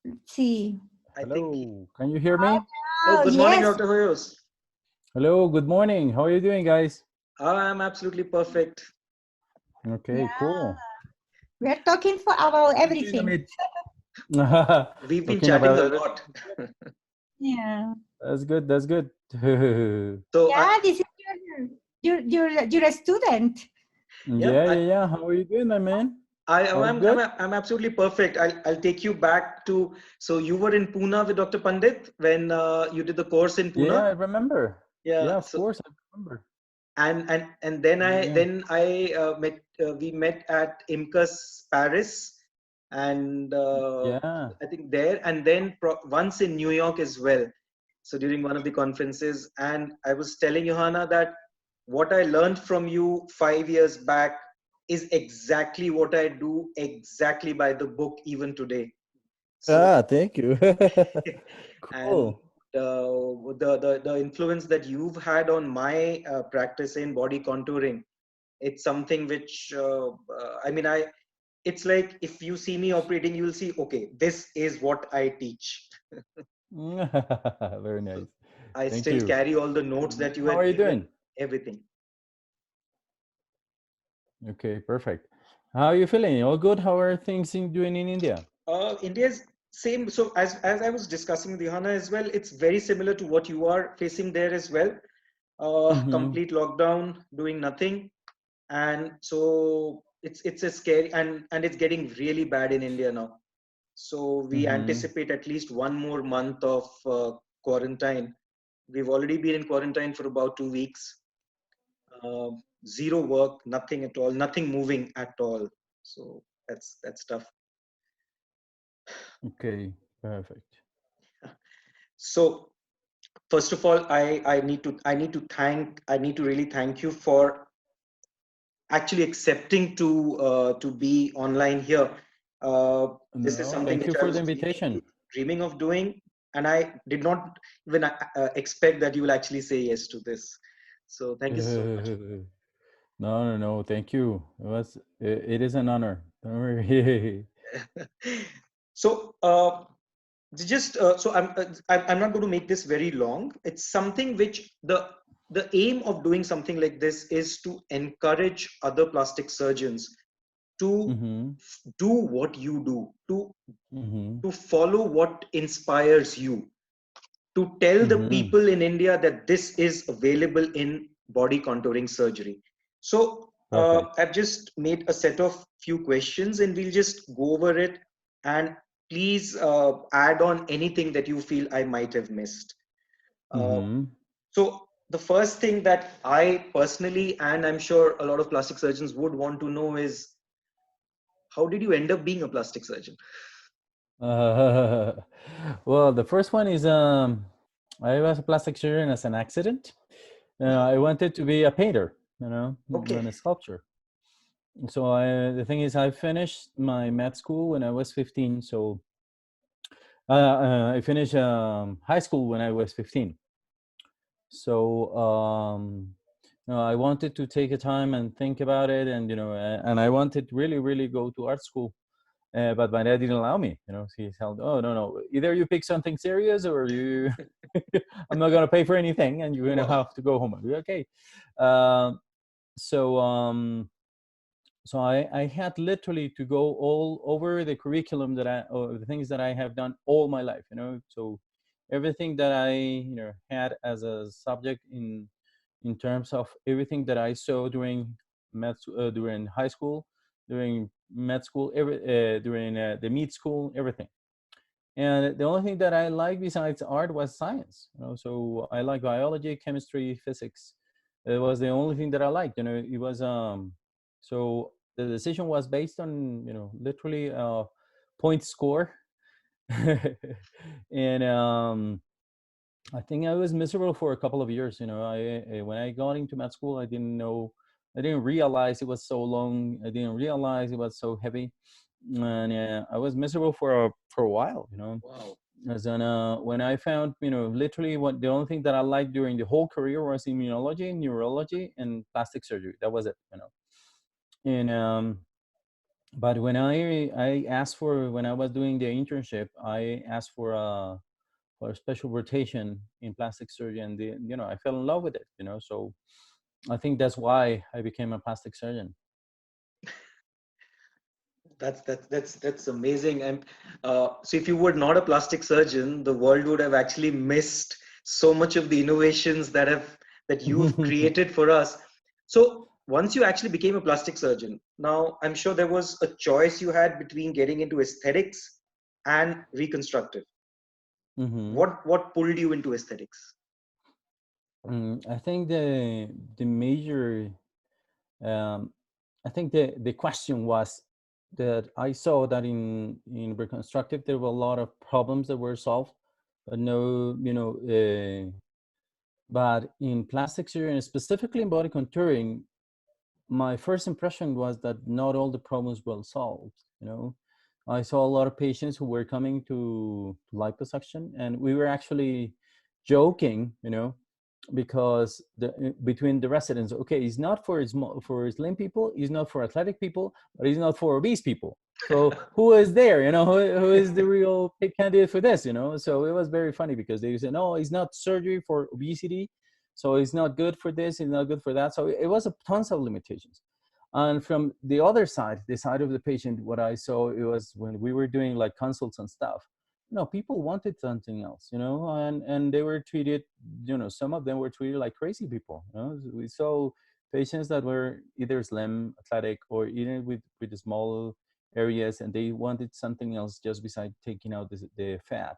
Let's see. I think. Hello, can you hear me? Oh, Oh, good morning, yes. Dr. Hoyos. Hello, good morning. How are you doing, guys? I'm absolutely perfect. Yeah. Okay, cool. We're talking for about How are you doing, everything. Amit? We've been Talking chatting about a everything. lot. Yeah. That's good. That's good. So Yeah, this is you're a student. yeah, Yeah, yeah, yeah. How are you doing, my man? All good? I'm absolutely perfect. I'll take you back to. So you were in Pune with Dr. Pandit when you did the course in Yeah, Pune. I remember. Yeah. Yeah, of So course, I remember. and then Yeah, I yeah. then I met we met at IMCAS Paris, and Yeah. I think there, and then once in New York as well. So during one of the conferences, and I was telling Johanna that what I learned from you 5 years back is exactly what I do exactly by the book even today. So Ah, thank you. and Cool. the influence that you've had on my practice in body contouring, it's something which I mean I it's like if you see me operating, you will see, okay, this is what I teach. Very So nice. I Thank still you. carry all the notes And that you how had are you given, doing? everything. Okay, perfect. How are you feeling? All good? How are things doing in India? India's same. So as I was discussing with Johanna as well, it's very similar to what you are facing there as well. Mm-hmm. Complete lockdown, doing nothing, and so it's a scary, and it's getting really bad in India now. So we Mm-hmm. anticipate at least one more month of quarantine. We've already been in quarantine for about 2 weeks. Uh, Zero work, nothing at all, nothing moving at all. So that's tough. Okay, perfect. So first of all, I need to really thank you for actually accepting to be online here. This is No, something thank which you I for the was invitation. dreaming of doing, and I did not even expect that you will actually say yes to this. So thank you so much. No, no, no, thank you. It is an honor. Don't worry. So just so I'm not going to make this very long. It's something which the aim of doing something like this is to encourage other plastic surgeons to Mm-hmm. do what you do, Mm-hmm. to follow what inspires you, to tell the Mm-hmm. people in India that this is available in body contouring surgery. So Perfect. I've just made a set of few questions, and we'll just go over it. And please add on anything that you feel I might have missed. Uh, Mm-hmm. so the first thing that I personally, and I'm sure a lot of plastic surgeons would want to know is, how did you end up being a plastic surgeon? Uh, well, the first one is I was a plastic surgeon as an accident. I wanted to be a painter, Okay. and a sculptor. So the thing is, I finished my med school when I was 15. So I finished high school when I was 15. So I wanted to take a time and think about it, and and I wanted to really, really go to art school. But my dad didn't allow me. He held, oh no, no, either you pick something serious or you, I'm not gonna pay for anything, and you're gonna Wow. have to go home. I'll be okay. Um, so I had literally to go all over the curriculum or the things that I have done all my life. So everything that I had as a subject in terms of everything that I saw during high school, during med school, during the med school, everything. And the only thing that I liked besides art was science. So I like biology, chemistry, physics. It was the only thing that I liked. It was so the decision was based on literally point score, and I think I was miserable for a couple of years. When I got into med school, I didn't realize it was so long. I didn't realize it was so heavy, and I was miserable for a while. Wow. As in, when I found, literally what the only thing that I liked during the whole career was immunology, neurology, and plastic surgery. That was it. And But when I asked for, when I was doing the internship, I asked for a special rotation in plastic surgery, and I fell in love with it. So I think that's why I became a plastic surgeon. That's amazing. And so, if you were not a plastic surgeon, the world would have actually missed so much of the innovations that you've created for us. So, once you actually became a plastic surgeon, now I'm sure there was a choice you had between getting into aesthetics and reconstructive. Hmm. What pulled you into aesthetics? I think the major, um, I think the question was that I saw that in reconstructive there were a lot of problems that were solved, but no, but in plastic surgery and specifically in body contouring, my first impression was that not all the problems were solved. I saw a lot of patients who were coming to liposuction, and we were actually joking, because between the residents, okay, it's not for slim people, it's not for athletic people, but it's not for obese people. So who is there? Who is the real pick candidate for this? So it was very funny because they said, no, it's not surgery for obesity, so it's not good for this, it's not good for that. So it was a tons of limitations. And from the other side, the side of the patient, what I saw, it was when we were doing like consults and stuff, people wanted something else, and they were treated, some of them were treated like crazy people. We saw patients that were either slim, athletic, or even with the small areas, and they wanted something else just beside taking out the fat,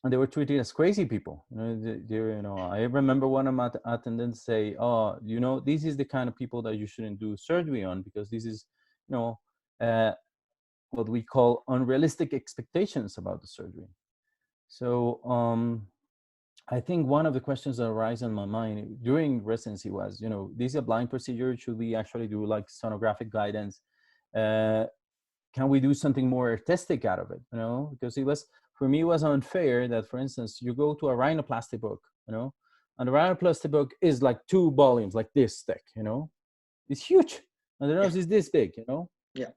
and they were treated as crazy people. I remember one of my attendants say, "Oh, this is the kind of people that you shouldn't do surgery on, because this is, you know, uh, what we call unrealistic expectations about the surgery." So I think one of the questions that arise in my mind during residency was, this is a blind procedure. Should we actually do like sonographic guidance? Uh, can we do something more artistic out of it? Because it was, for me, it was unfair that, for instance, you go to a rhinoplasty book, and the rhinoplasty book is like 2 volumes, like this thick, it's huge, and the Yeah, nose is this big, yeah.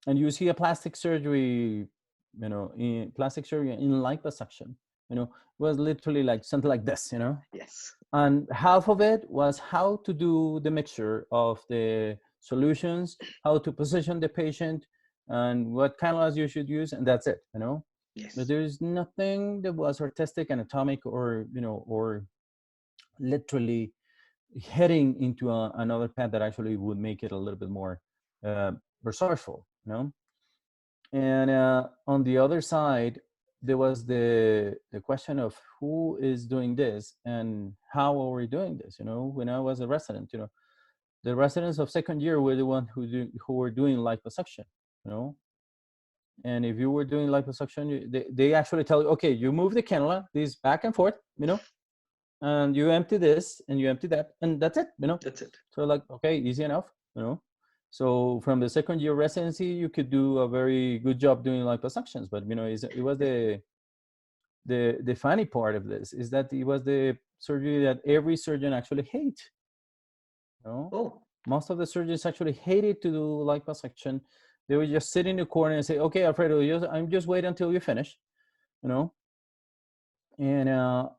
And you see a plastic surgery, in plastic surgery in liposuction, was literally like something like this, Yes. and half of it was how to do the mixture of the solutions, how to position the patient, and what cannulas you should use, and that's it, But Yes. there's nothing that was artistic, anatomic, or literally heading into another path that actually would make it a little bit more uh, resourceful, And on the other side, there was the question of who is doing this and how are we doing this. When I was a resident, the residents of second year were the one who were doing liposuction. You know, and if you were doing liposuction, they actually tell you, okay, you move the cannula this back and forth, and you empty this and you empty that, and that's it. That's it. So like, okay, easy enough, So from the second year residency, you could do a very good job doing liposuctions, but it was the funny part of this is that it was the surgery that every surgeon actually hate. You know, Oh, most of the surgeons actually hated to do liposuction. They would just sit in the corner and say, "Okay, Alfredo, I'm just wait until you finish," you know. And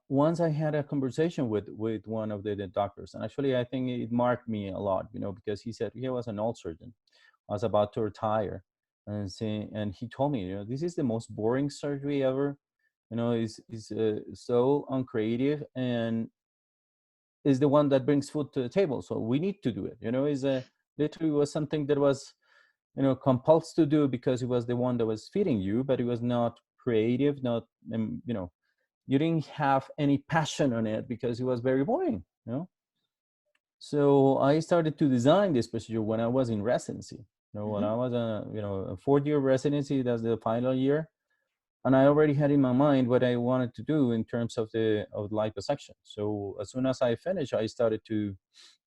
once I had a conversation with one of the doctors, and actually I think it marked me a lot, because he said he was an old surgeon, I was about to retire, and he told me, this is the most boring surgery ever. Is so uncreative, and is the one that brings food to the table. So we need to do it. Is a literally was something that was compulsed to do because it was the one that was feeding you, but it was not creative, not you didn't have any passion on it because it was very boring. So I started to design this procedure when I was in residency. When I hmm. was a fourth year residency, that's the final year, and I already had in my mind what I wanted to do in terms of the liposuction. So as soon as I finished, I started to,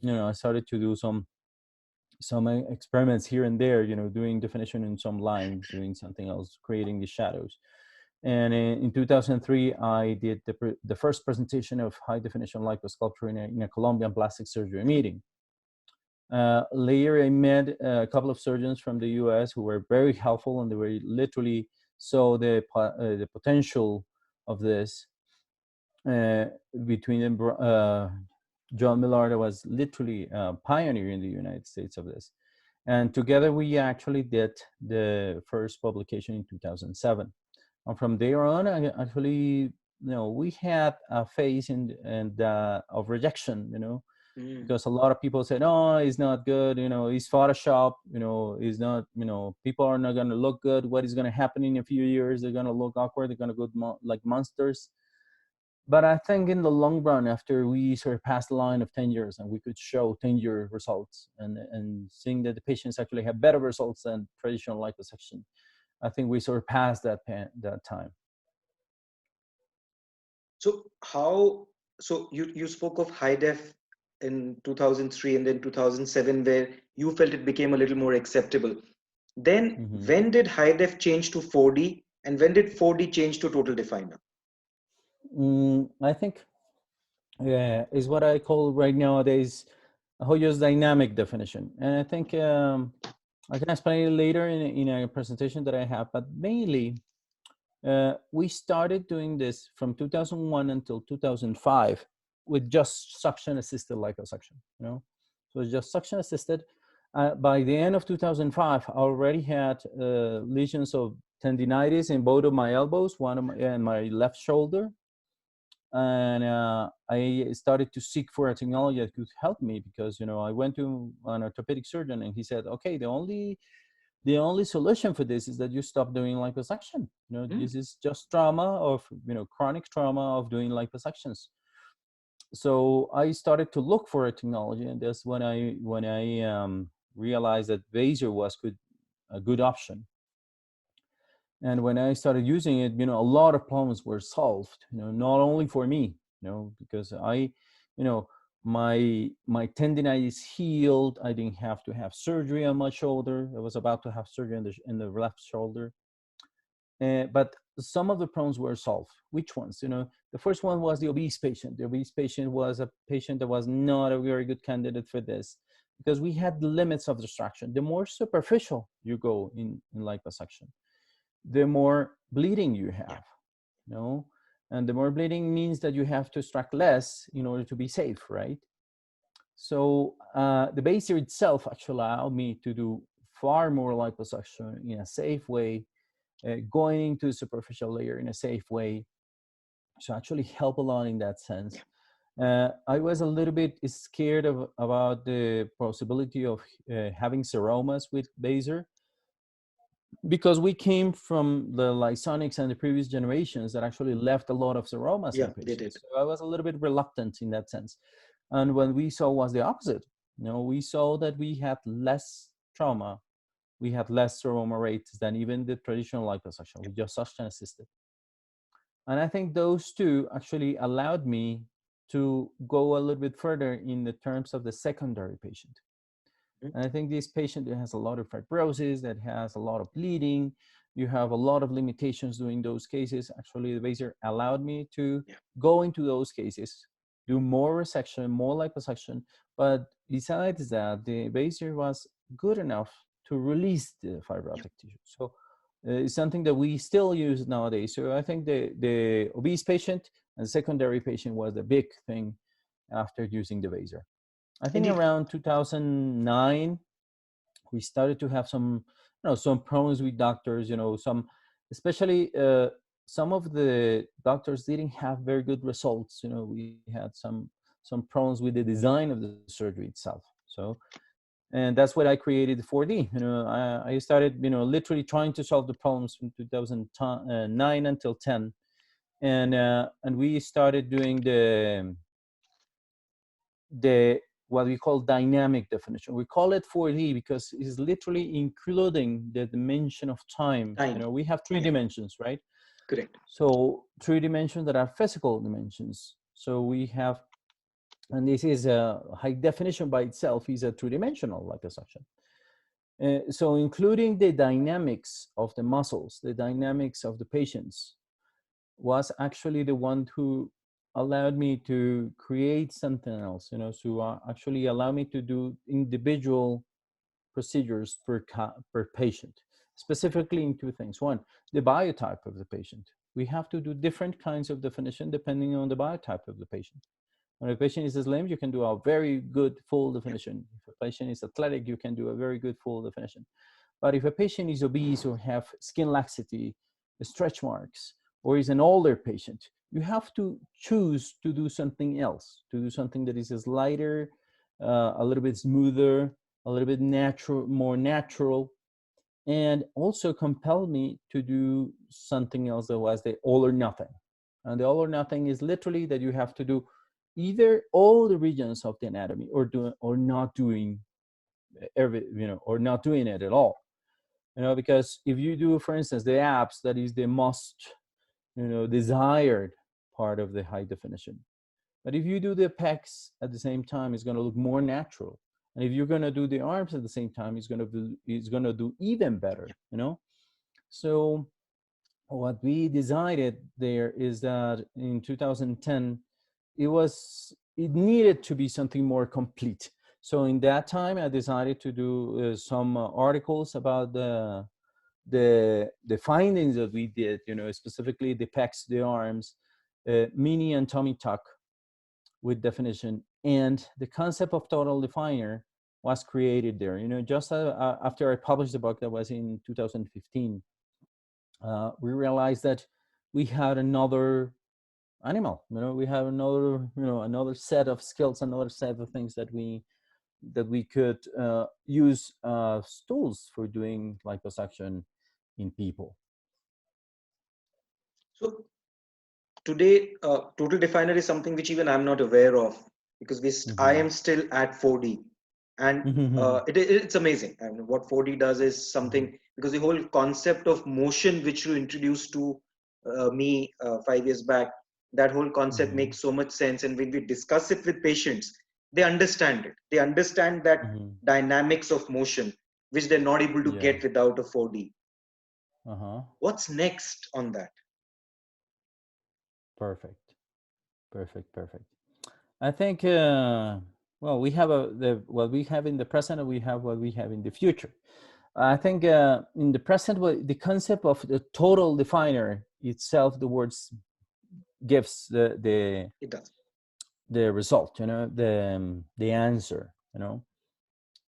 do some experiments here and there. Doing definition in some lines, doing something else, creating the shadows. And in 2003, I did the first presentation of high definition liposculpture in a Colombian plastic surgery meeting. Later, I met a couple of surgeons from the U.S. who were very helpful, and they were literally saw the potential of this. Uh, Between them, John Millard was literally a pioneer in the United States of this, and together we actually did the first publication in 2007. And from there on, actually, we had a phase of rejection, Mm. because a lot of people said, "Oh, it's not good. It's Photoshop. It's not. People are not going to look good. What is going to happen in a few years? They're going to look awkward. They're going to go like monsters." But I think in the long run, after we surpassed the line of 10 years and we could show 10-year results and seeing that the patients actually have better results than traditional liposuction, I think we surpassed that time. So how, so you spoke of high def in 2003 and then 2007, where you felt it became a little more acceptable. Then Mm-hmm. when did high def change to 4D, and when did 4D change to total definer? I think is what I call right nowadays Hoyos dynamic definition. And I think I can explain it later in a presentation that I have, but mainly we started doing this from 2001 until 2005 with just suction assisted liposuction, so it's just suction assisted. By the end of 2005, I already had lesions of tendinitis in both of my elbows, one of and my left shoulder. And I started to seek for a technology that could help me, because I went to an orthopedic surgeon and he said, okay, the only solution for this is that you stop doing liposuction. This is just trauma of chronic trauma of doing liposuctions. So I started to look for a technology, and that's when I realized that Vaser was a good option. And when I started using it, a lot of problems were solved. Not only for me, because you know, my tendinitis healed. I didn't have to have surgery on my shoulder. I was about to have surgery in the left shoulder. But some of the problems were solved. Which ones? The first one was the obese patient. The obese patient was a patient that was not a very good candidate for this, because we had the limits of distraction. The more superficial you go in liposuction, the more bleeding you have, and the more bleeding means that you have to extract less in order to be safe, right? So the Baser itself actually allowed me to do far more liposuction in a safe way, going into the superficial layer in a safe way. So actually help a lot in that sense. I was a little bit scared about the possibility of having seromas with Baser, because we came from the Lysonics and the previous generations that actually left a lot of seromas Yeah, in they did. patients. So I was a little bit reluctant in that sense. And when we saw was the opposite. We saw that we had less trauma, we had less seroma rates than even the traditional liposuction with just suction assisted. And I think those two actually allowed me to go a little bit further in the terms of the secondary patient. And I think this patient that has a lot of fibrosis, that has a lot of bleeding, you have a lot of limitations doing those cases. Actually, the Vaser allowed me to go into those cases, do more resection, more liposuction. But besides that, the Vaser was good enough to release the fibrotic tissue. So it's something that we still use nowadays. So I think the obese patient and secondary patient was the big thing after using the Vaser. I think Indeed. around 2009, we started to have some problems with doctors. Especially some of the doctors didn't have very good results. We had some problems with the design of the surgery itself. So, and that's what I created 4D. I started, literally trying to solve the problems from 2009 until 10, and we started doing the what we call dynamic definition. We call it 4D because it's literally including the dimension of time. We have three dimensions, right? Correct. So 3 dimensions that are physical dimensions. So we have, and this is a high definition by itself, is a 3-dimensional liposuction. So including the dynamics of the muscles, the dynamics of the patients, was actually the one who allowed me to create something else, so actually allow me to do individual procedures per patient, specifically in two things. One, the biotype of the patient. We have to do different kinds of definition depending on the biotype of the patient. When a patient is slim, you can do a very good full definition. If a patient is athletic, you can do a very good full definition. But if a patient is obese or have skin laxity, stretch marks, or is an older patient, you have to choose to do something else, to do something that is lighter, a little bit smoother, a little bit natural, more natural, and also compelled me to do something else that was the all or nothing. And the all or nothing is literally that you have to do either all the regions of the anatomy or not doing or not doing it at all. Because if you do, for instance, the abs, that is the most, desired part of the high definition. But if you do the pecs at the same time, it's going to look more natural. And if you're going to do the arms at the same time, it's going to do even better, So what we decided there is that in 2010, it needed to be something more complete. So in that time, I decided to do some articles about the findings that we did, specifically the pecs, the arms, mini and tummy tuck with definition, and the concept of total definer was created there. Just after I published the book, that was in 2015, we realized that we had another animal. We have another set of skills, another set of things that we could use tools for doing liposuction in people. So today, total definer is something which even I'm not aware of, because I am still at 4D, and it's amazing. And what 4D does is something, because the whole concept of motion which you introduced to me 5 years back, that whole concept makes so much sense. And when we discuss it with patients, they understand it. They understand that dynamics of motion, which they're not able to get without a 4D. What's next on that? Perfect. I think, well, we have what we have in the present, and we have what we have in the future. I think in the present, the concept of the total definer itself, the words gives the result, the answer,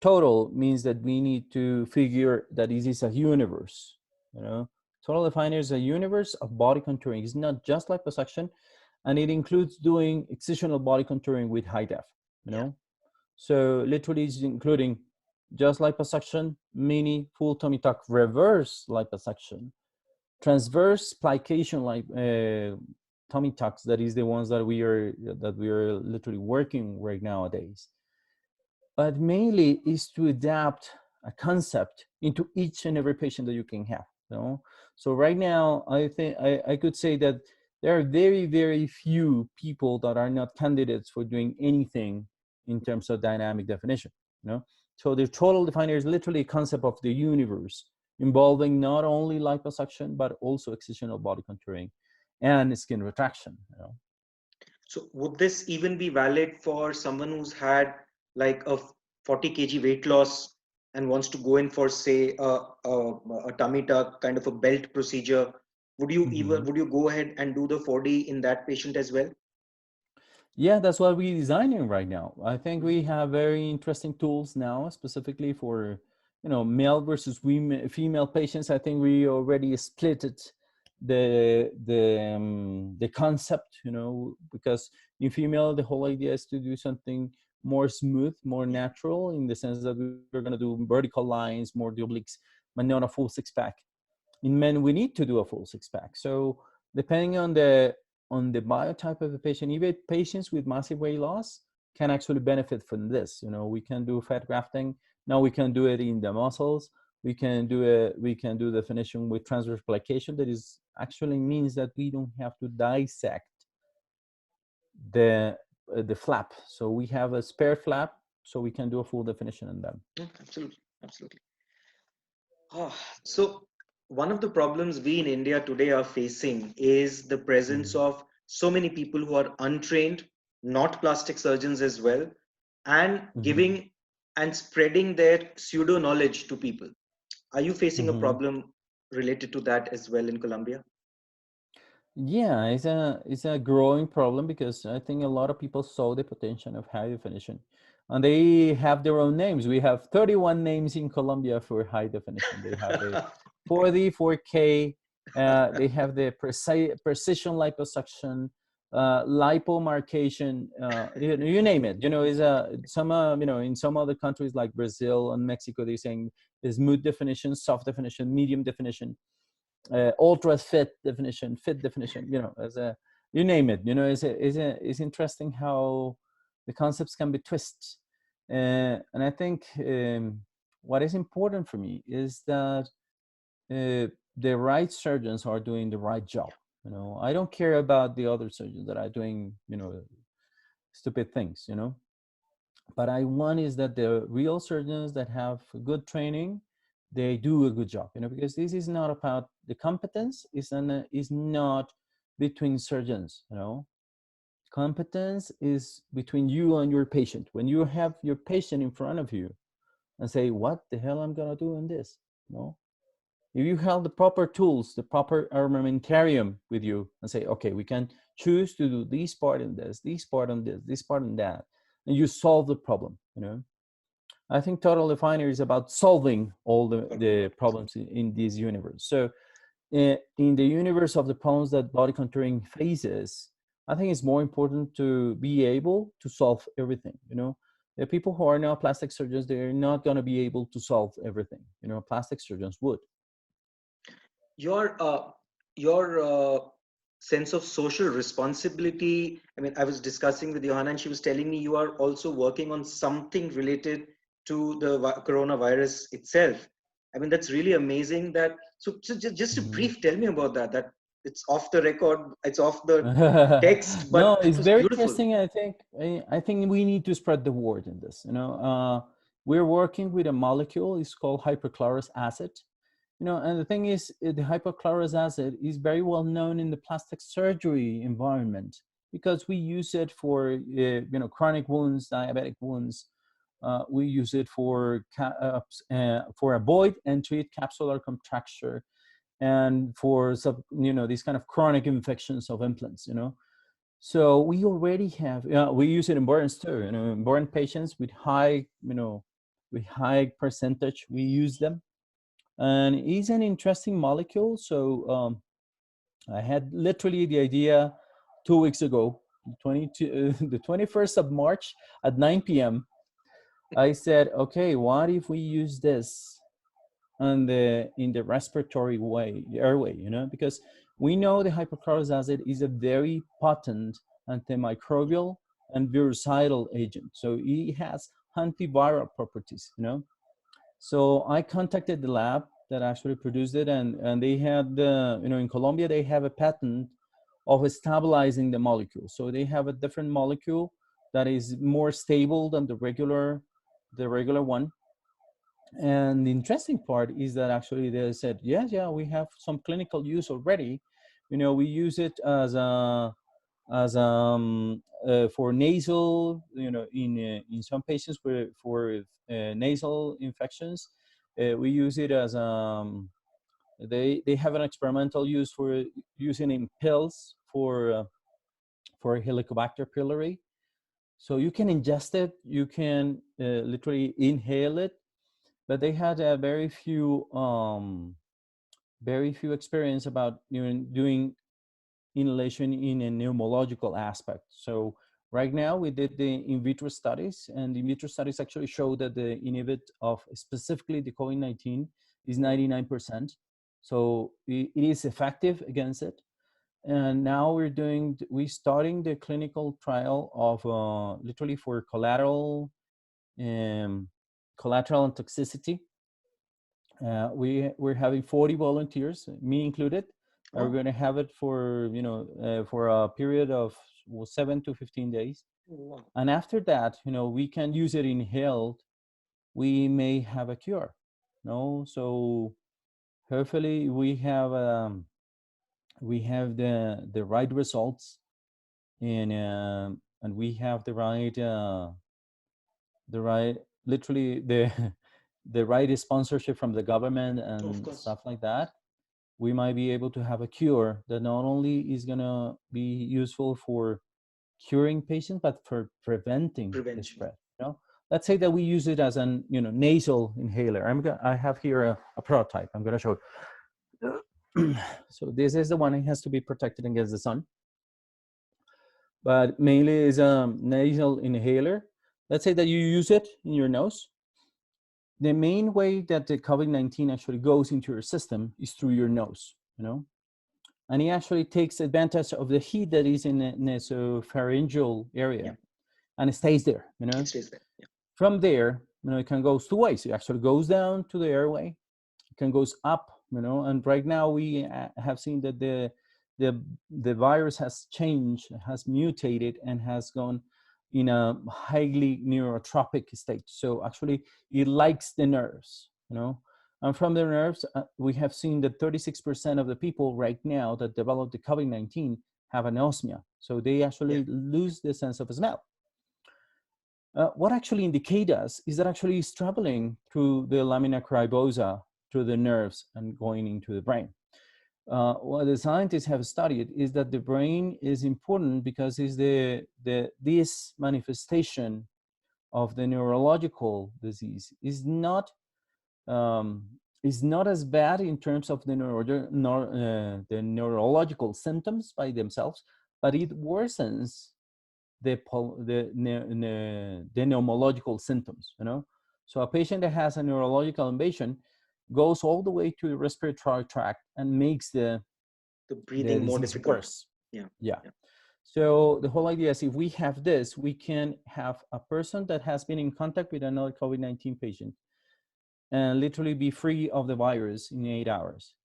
Total means that we need to figure that this is a universe, Total definer is a universe of body contouring. It's not just liposuction, and it includes doing excisional body contouring with high def, So literally it's including just liposuction, mini, full tummy tuck, reverse liposuction, transverse plication, like tummy tucks. That is the ones that we are literally working right nowadays. But mainly is to adapt a concept into each and every patient that you can have. So right now, I think I could say that there are very, very few people that are not candidates for doing anything in terms of dynamic definition. So the total definer is literally a concept of the universe, involving not only liposuction but also excisional body contouring and skin retraction. So would this even be valid for someone who's had like a 40 kg weight loss and wants to go in for, say, a tummy tuck kind of a belt procedure? Would you go ahead and do the 4D in that patient as well? Yeah, that's what we're designing right now. I think we have very interesting tools now, specifically for male versus female patients. I think we already split it, the concept, because in female the whole idea is to do something more smooth, more natural, in the sense that we're going to do vertical lines, more the obliques, but not a full six-pack. In men, we need to do a full six-pack. So depending on the biotype of the patient, even patients with massive weight loss can actually benefit from this. We can do fat grafting. Now we can do it in the muscles. We can do definition with transverse plication. That is actually means that we don't have to dissect the flap. So we have a spare flap, so we can do a full definition on them. Absolutely. So one of the problems we in India today are facing is the presence of so many people who are untrained, not plastic surgeons as well, and Hmm. giving and spreading their pseudo knowledge to people. Are you facing a Hmm. problem related to that as well in Colombia? Yeah, it's a growing problem because I think a lot of people saw the potential of high definition, and they have their own names. We have 31 names in Colombia for high definition. They have the 4D, 4K. They have the precision liposuction, lipomarcation. You name it. Is some in some other countries like Brazil and Mexico, they're saying is smooth definition, soft definition, medium definition, ultra fit definition, as a, you name it. It's interesting how the concepts can be twisted. And I think what is important for me is that the right surgeons are doing the right job. I don't care about the other surgeons that are doing, stupid things, but I want is that the real surgeons that have good training, they do a good job, because this is not about the competence, is not between surgeons. Competence is between you and your patient. When you have your patient in front of you and say, what the hell I'm gonna do in this? If you have the proper tools, the proper armamentarium with you, and say, okay, we can choose to do this part in this part on this part on that, and you solve the problem. I think Total Definer is about solving all the problems in this universe. So in the universe of the problems that body contouring faces, I think it's more important to be able to solve everything. The people who are not plastic surgeons, they're not going to be able to solve everything. Plastic surgeons would. Your sense of social responsibility. I mean, I was discussing with Johanna, and she was telling me you are also working on something related to the coronavirus itself. I mean, that's really amazing. So just a Mhm. brief, tell me about that. That it's off the record, it's off the text, No, but that it's was very beautiful. interesting. I think we need to spread the word in this. We're working with a molecule. It's called hypochlorous acid. And the thing is, the hypochlorous acid is very well known in the plastic surgery environment because we use it for chronic wounds, diabetic wounds. We use it for avoid and treat capsular contracture and for these kind of chronic infections of implants. So we already have, we use it in burns too. In burn patients with high percentage, we use them, and it's an interesting molecule. So I had literally the idea 2 weeks ago, the 21st of March at 9 p.m. I said, okay, what if we use this in the respiratory way, the airway, because we know the hypochlorous acid is a very potent antimicrobial and virucidal agent. So it has antiviral properties. So I contacted the lab that actually produced it, and they had, in Colombia, they have a patent of stabilizing the molecule. So they have a different molecule that is more stable than the regular one. And the interesting part is that actually they said, yes, yeah, we have some clinical use already. We use it as for nasal, in some patients for nasal infections. We use it as they have an experimental use for using in pills for Helicobacter pylori. So you can ingest it, you can literally inhale it, but they had a very few experience about doing inhalation in a pneumological aspect. So right now we did the in vitro studies, and the in vitro studies actually show that the inhibit of specifically the COVID-19 is 99%. So it is effective against it. And now we're starting the clinical trial of literally for um, collateral and toxicity. We're having 40 volunteers, me included. We're Oh, going to have it for a period of 7 to 15 days, wow. and after that, we can use it inhaled. We may have a cure. No, so hopefully we have the right results and we have the right, literally the the right sponsorship from the government Of and course. stuff like that, we might be able to have a cure that not only is going to be useful for curing patients but for preventing the Prevention. spread, you know. Let's say that we use it as an, you know, nasal inhaler. I have here a prototype. I'm going to show you. So this is the one. It has to be protected against the sun, but mainly is a nasal inhaler. Let's say that you use it in your nose. The main way that the COVID-19 actually goes into your system is through your nose, you know, and it actually takes advantage of the heat that is in the nasopharyngeal Yeah. area, and it stays there, you It know. stays there. Yeah. From there, you know, it can go two ways. It actually goes down to the airway, it can goes up, you know, and right now we have seen that the the virus has changed, has mutated, and has gone in a highly neurotropic state. So actually it likes the nerves, you know. And from the nerves, we have seen that 36% of the people right now that develop the COVID-19 have anosmia. So they Yeah. actually lose the sense of smell. What actually indicates us is that actually it's traveling through the lamina cribosa, through the nerves and going into the brain. What the scientists have studied is that the brain is important because it's this manifestation of the neurological disease um, is not as bad in terms of the neurological symptoms by themselves, but it worsens the pneumological symptoms, you know. So a patient that has a neurological invasion goes all the way to the respiratory tract and makes The the breathing more disease difficult. worse. Yeah. Yeah. Yeah. So the whole idea is if we have this, we can have a person that has been in contact with another COVID-19 patient and literally be free of the virus in 8 hours.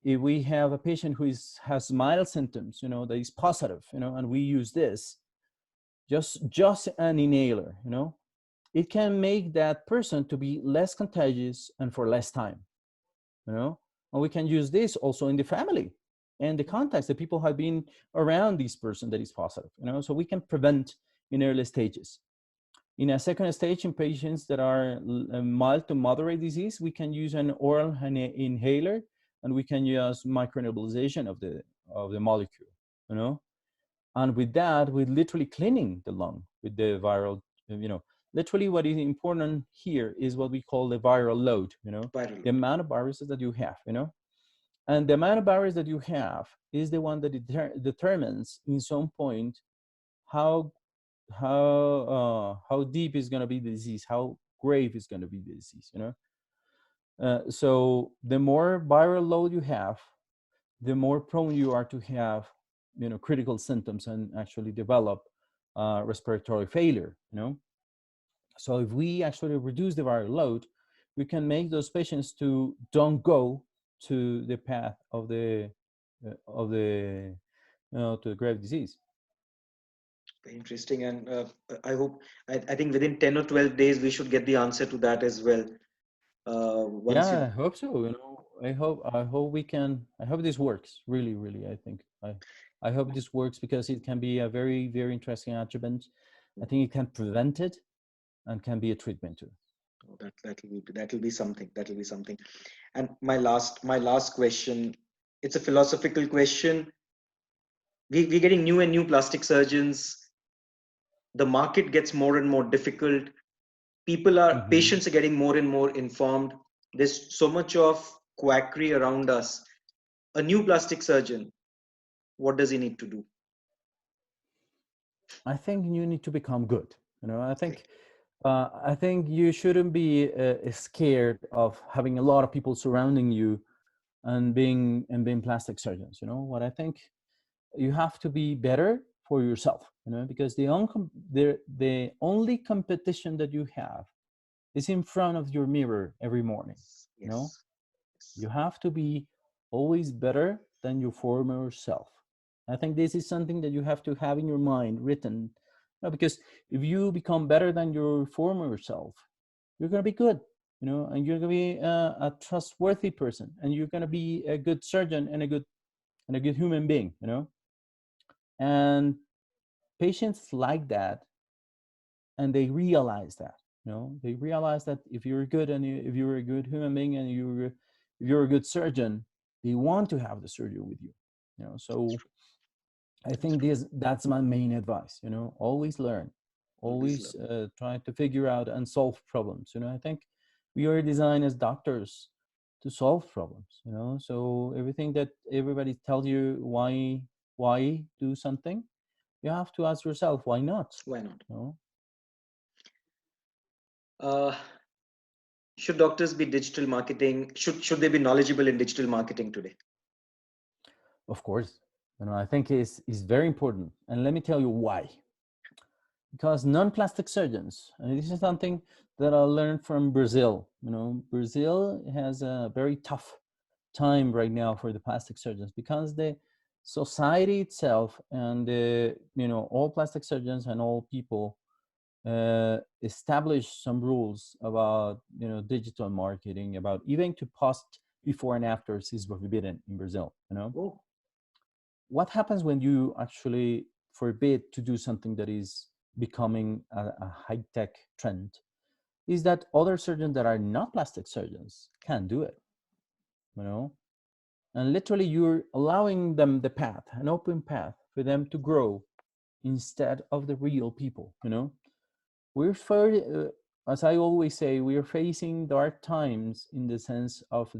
If we have a patient who has mild symptoms, you know, that is positive, you know, and we use this, just an inhaler, you know, it can make that person to be less contagious and for less time, you know. And we can use this also in the family and the contacts that people have been around this person that is positive, you know. So we can prevent in early stages. In a second stage, in patients that are mild to moderate disease, we can use an oral inhaler, and we can use micronebulización of the molecule, you know. And with that, we're literally cleaning the lung with the viral, you know. Literally what is important here is what we call the viral load, you know, Viral the load. amount of viruses that you have, you know. And the amount of virus that you have is the one that determines in some point how how deep is going to be the disease, how grave is going to be the disease, you know. So the more viral load you have, the more prone you are to have, you know, critical symptoms and actually develop respiratory failure, you know. So if we actually reduce the viral load, we can make those patients to don't go to the path of the you know, to the grave disease. Very interesting. And I hope, I think within 10 or 12 days, we should get the answer to that as well. Once Yeah, you, I hope so. You know, I hope we can. I hope this works. Really, really, I think. I hope this works because it can be a very, very interesting adjuvant. I think it can prevent it and can be a treatment too. oh, that'll be something. That'll be something. And my last question, it's a philosophical question. We're getting new and new plastic surgeons. The market gets more and more difficult. Hmm. Patients are getting more and more informed. There's so much of quackery around us. A new plastic surgeon, what does he need to do? I think you need to become good. You know, Okay. I think you shouldn't be scared of having a lot of people surrounding you and being plastic surgeons. You know what I think? You have to be better for yourself. You know, because the only competition that you have is in front of your mirror every morning. You know, Yes. Yes. you have to be always better than your former self. I think this is something that you have to have in your mind written, you know, because if you become better than your former self, you're going to be good, you know, and you're going to be a trustworthy person, and you're going to be a good surgeon and a good human being, you know. And patients like that, and they realize that, they realize that if you're good and if you're a good human being and if you're a good surgeon, they want to have the surgery with you. So I think that's my main advice. Always learn, always try to figure out and solve problems. I think we are designed as doctors to solve problems. So everything that everybody tells you why do something, you have to ask yourself, why not? Why not? Should doctors be digital marketing? Should they be knowledgeable in digital marketing today? Of course. I think is very important. And let me tell you why. Because non-plastic surgeons, and this is something that I learned from Brazil. Brazil has a very tough time right now for the plastic surgeons, because the society itself and all plastic surgeons and all people establish some rules about digital marketing, about even to post before and afters is forbidden in Brazil. Oh. What happens when you actually forbid to do something that is becoming a high-tech trend is that other surgeons that are not plastic surgeons can do it, and literally you're allowing them the path, an open path for them to grow instead of the real people. We're as I always say, we are facing dark times in the sense of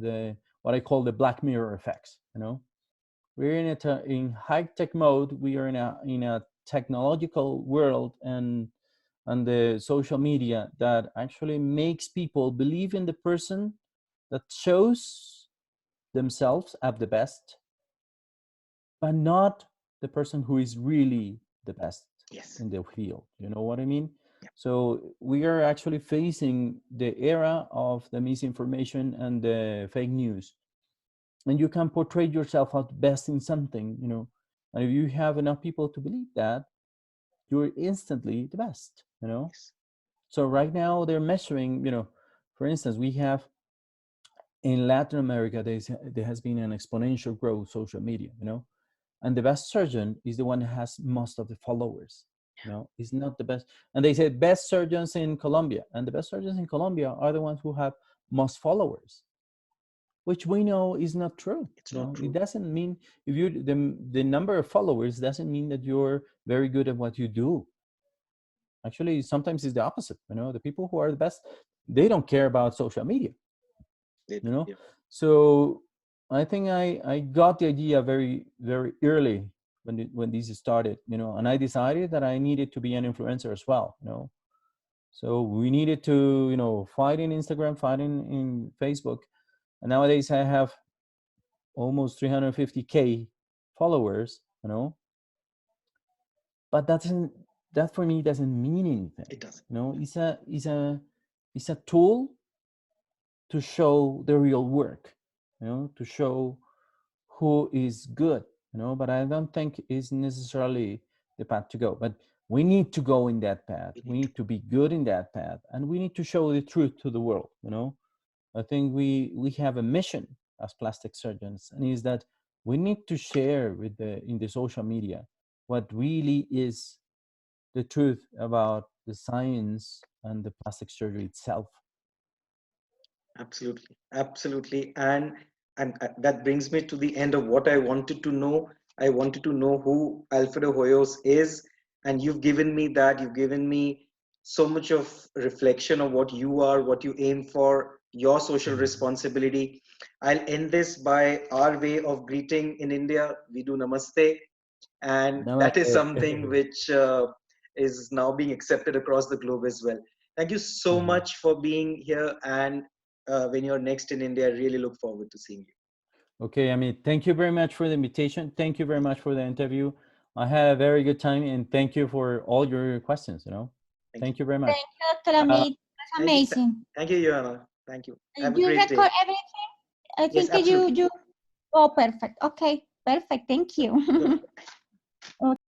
what I call the Black Mirror effects. We're in high tech mode. We are in a technological world, and the social media that actually makes people believe in the person that shows themselves at the best, but not the person who is really the best in the field. You know what I mean? Yeah. So we are actually facing the era of the misinformation and the fake news. And you can portray yourself as best in something, and if you have enough people to believe that, you're instantly the best, Yes. So right now they're measuring, for instance, we have in Latin America, there has been an exponential growth of social media, and the best surgeon is the one that has most of the followers. Is not the best. And they say best surgeons in Colombia, and the best surgeons in Colombia are the ones who have most followers, which we know is not true. It's not true. It doesn't mean if you the number of followers doesn't mean that you're very good at what you do. Actually, sometimes it's the opposite. The people who are the best, they don't care about social media. Yeah. So I think I got the idea very, very early when this started, and I decided that I needed to be an influencer as well, So we needed to, fight in Instagram, fight in Facebook. And nowadays I have almost 350K followers, but that for me doesn't mean anything. It doesn't. It's a tool to show the real work, to show who is good, but I don't think it's necessarily the path to go. But we need to go in that path. We need to be good in that path, and we need to show the truth to the world. I think we have a mission as plastic surgeons, and is that we need to share in the social media what really is the truth about the science and the plastic surgery itself. Absolutely. And that brings me to the end of what I wanted to know. I wanted to know who Alfredo Hoyos is, and you've given me that. You've given me so much of reflection of what you are, what you aim for, your social responsibility. I'll end this by our way of greeting in India. We do namaste, and that is something which is now being accepted across the globe as well. Thank you so much for being here, and when you're next in India, I really look forward to seeing you. Okay, Amit, thank you very much for the invitation. Thank you very much for the interview. I had a very good time, and thank you for all your questions. Thank you very much. Thank you, Dr. Amit. That's amazing. Thank you, Joanna. Thank you. Have You a great record day. everything? I Yes, think that absolutely. you. Oh, perfect. Okay, perfect. Thank you.